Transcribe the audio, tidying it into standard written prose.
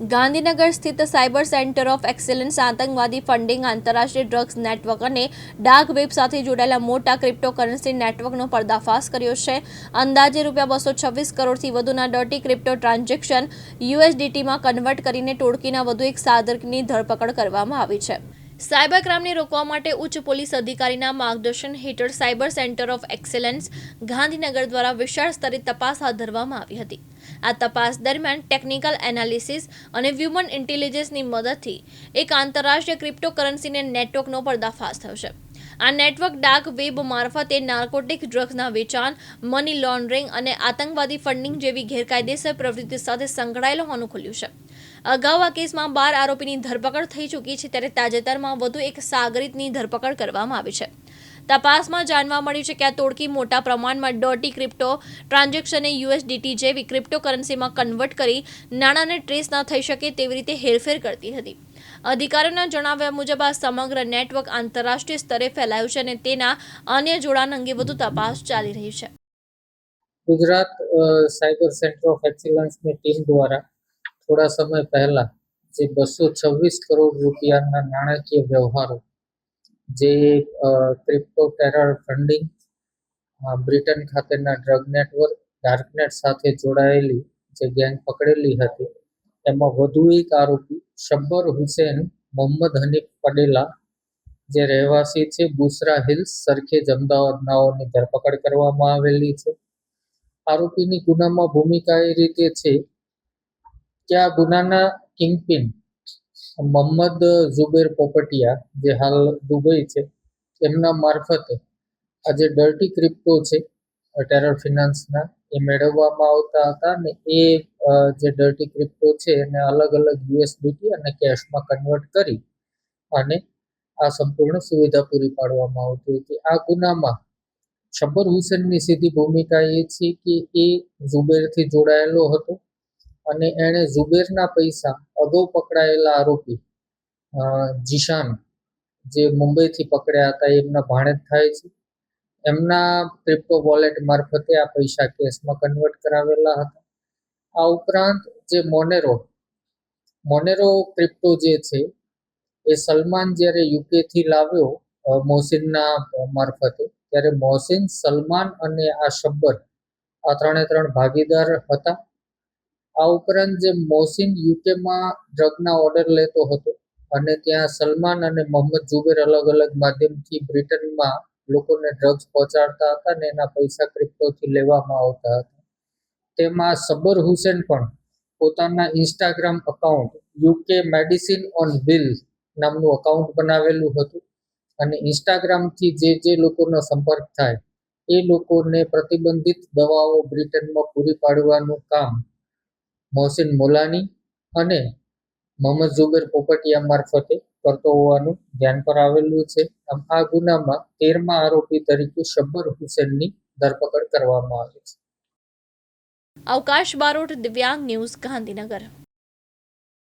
ગાંધીનગર સ્થિત cyber centre of excellence આતંકવાદી funding, આંતરરાષ્ટ્રીય ડ્રગ્સ નેટવર્ક અને ડાર્ક વેબ સાથે જોડાયેલા મોટા ક્રિપ્ટોકરન્સી નેટવર્કનો પર્દાફાશ કર્યો છે. અંદાજે ₹226 કરોડથી વધુના ડર્ટી ક્રિપ્ટો ટ્રાન્ઝેક્શન યુએસડીટીમાં કન્વર્ટ કરીને ટોળકીના વધુ એક સાર્થકની ધરપકડ કરવામાં આવી છે. સાયબર ક્રાઇમને રોકવા માટે ઉચ્ચ પોલીસ અધિકારીના માર્ગદર્શન હેઠળ cyber centre of excellence Gandhinagar દ્વારા વિશાળ સ્તરે તપાસ હાથ ધરવામાં આવી હતી. આ તપાસ દરમિયાન ટેકનિકલ એનાલિસિસ અને હ્યુમન ઇન્ટેલિજન્સની મદદથી એક આંતરરાષ્ટ્રીય ક્રિપ્ટોકરન્સી નેટવર્કનો પર્દાફાશ થયો છે. આ નેટવર્ક ડાર્ક વેબ મારફતે નાર્કોટિક ડ્રગ્સના વેચાણ, મની લોન્ડરિંગ અને આતંકવાદી ફંડિંગ જેવી ગેરકાયદેસર પ્રવૃત્તિ સાથે સંકળાયેલો હોવાનું ખુલ્યું છે. અગાઉ આ કેસમાં 12 આરોપીની ધરપકડ થઈ ચૂકી છે, ત્યારે તાજેતરમાં વધુ એક સાગરીતની ધરપકડ કરવામાં આવી છે. તપાસમાં જાણવા મળ્યું છે કે આ ટોળકી મોટા પ્રમાણમાં ડર્ટી ક્રિપ્ટો ટ્રાન્ઝેક્શનને યુએસડીટી જેવી ક્રિપ્ટોકરન્સીમાં કન્વર્ટ કરી નાણાંને ટ્રેસ ન થઈ શકે તેવી રીતે હેરફેર કરતી હતી. અધિકારીઓના જણાવ્યા મુજબ આ સમગ્ર નેટવર્ક આંતરરાષ્ટ્રીય સ્તરે ફેલાયું છે અને તેના અન્ય જોડાણ અંગે વધુ તપાસ ચાલી રહી છે. ગુજરાત સાયબર સેન્ટર ઓફ એક્સેલન્સની ટીમ દ્વારા થોડા સમય પહેલા જે 226 કરોડ રૂપિયાના નાણાકીય વ્યવહારો, જે ક્રિપ્ટો ટેરર ફંડિંગ, બ્રિટન ખાતેના ડ્રગ નેટવર્ક, ડાર્કનેટ સાથે જોડાયેલી જે ગેંગ પકડેલી હતી, એમાં વધુ એક આરોપી શબ્બર હુસેન મોહમ્મદ હનીફ પટેલા, જે રહેવાસી છે બુસરા હિલ્સ, સરખેજ, અમદાવાદનાઓની ધરપકડ કરવામાં આવેલી છે. આરોપીની ગુનામાં ભૂમિકા એ રીતે છે કે આ ગુનાના કિંગપિન મોહમ્મદ ઝુબેર પોપટિયા, જે હાલ દુબઈ છે, એમના મારફતે આ જે ડર્ટી ક્રિપ્ટો છે ટેરર ફિનાન્સના, એ મેળવવામાં આવતા હતા અને એ જે ડર્ટી ક્રિપ્ટો છે એને અલગ અલગ યુએસડીટી અને કેશમાં કન્વર્ટ કરી અને આ સંપૂર્ણ સુવિધા પૂરી પાડવામાં આવતી હતી. આ ગુનામાં શબ્બર હુસેનની સીધી ભૂમિકા એ છે કે એ ઝુબેરથી જોડાયેલો હતો અને એણે ઝુબેરના પૈસા અગાઉ પકડાયેલા આરોપી જીશાન, જે મુંબઈથી પકડ્યા હતા, એમના ભાણેજ થાય છે, એમના ક્રિપ્ટો વોલેટ મારફતે આ પૈસા કેશમાં કન્વર્ટ કરાવેલા હતા. આ ઉપરાંત જે મોનેરો ક્રિપ્ટો જે છે એ સલમાન જ્યારે યુકેથી લાવ્યો મોહસિનના મારફતે, ત્યારે મોહસિન, સલમાન અને આ શબ્બર, આ ત્રણ ભાગીદાર હતા. આ ઉપરાંત જે મોહસિન યુકેમાં ડ્રગના ઓર્ડર લેતો હતો અને ત્યાં સલમાન અને મોહમ્મદ ઝુબેર અલગ અલગ માધ્યમથી બ્રિટનમાં લોકોને ડ્રગ્સ પહોંચાડતા હતા અને એના પૈસા ક્રિપ્ટોથી લેવામાં આવતા હતા. તેમાં સબ્બર હુસેન પણ પોતાના Instagram account UK medicine on wheel નામનું અકાઉન્ટ બનાવેલું હતું અને ઇન્સ્ટાગ્રામથી જે લોકોનો સંપર્ક થાય એ લોકોને પ્રતિબંધિત દવાઓ બ્રિટનમાં પૂરી પાડવાનું કામ મોહસિન મોલાની અને મોહમ્મદ ઝુબેર પોપટિયા મારફતે કરતો હોવાનું ધ્યાન પર આવેલું છે. આમ આ ગુનામાં 13મા આરોપી તરીકે શબ્બર હુસેનની ધરપકડ કરવામાં આવી છે. અવકાશ બારોટ, દિવ્યાંગ ન્યૂઝ, ગાંધીનગર.